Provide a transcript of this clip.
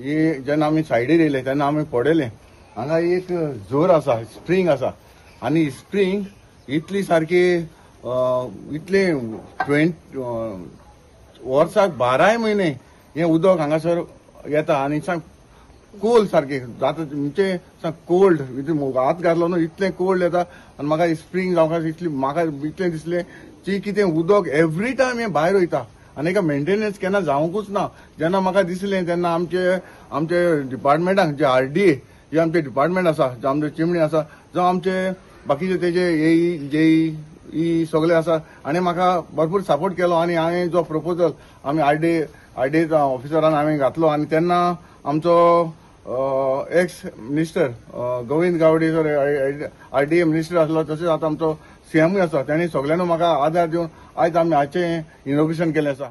ही जेन्ना आमी सायडीर येयले तेन्ना आमी पळयलें हांगा एक जोर आसा, स्प्रिंग आसा आनी स्प्रिंग इतली सारकी इतले 20 वर्साक 12 म्हयने हे उदक हांगासर येता आनी कोल्ड सारखे जाता म्हणजे कोल्ड हात घातलो न्हू इतलें कोल्ड येता आनी म्हाका स्प्रिंग जावपाक म्हाका इतलें दिसलें की कितें उदक एवरी टायम हें भायर वयता आनी हेका मेंटेनन्स केन्ना जावंकूच ना. जेन्ना म्हाका दिसलें तेन्ना आमचे डिपार्टमेंटाक जे RDA जे आमचे डिपार्टमेंट आसा जे आमचे चिमणी आसा जावं आमचे बाकीचे तेजे AE JE सगळे आसा आनी म्हाका भरपूर सपोर्ट केलो आनी हांवें जो प्रपोजल आमी RDA ऑफिसरान हांवें घातलो आनी तेन्ना आमचो ex minister Govind Gawade sir RDA minister आसलो तशेंच आतां आमचो CMूय आसा त्यांनी सगळ्यांनी म्हाका आदार दिवन आयज आमी हाचें इनॉग्रेशन केलें आसा.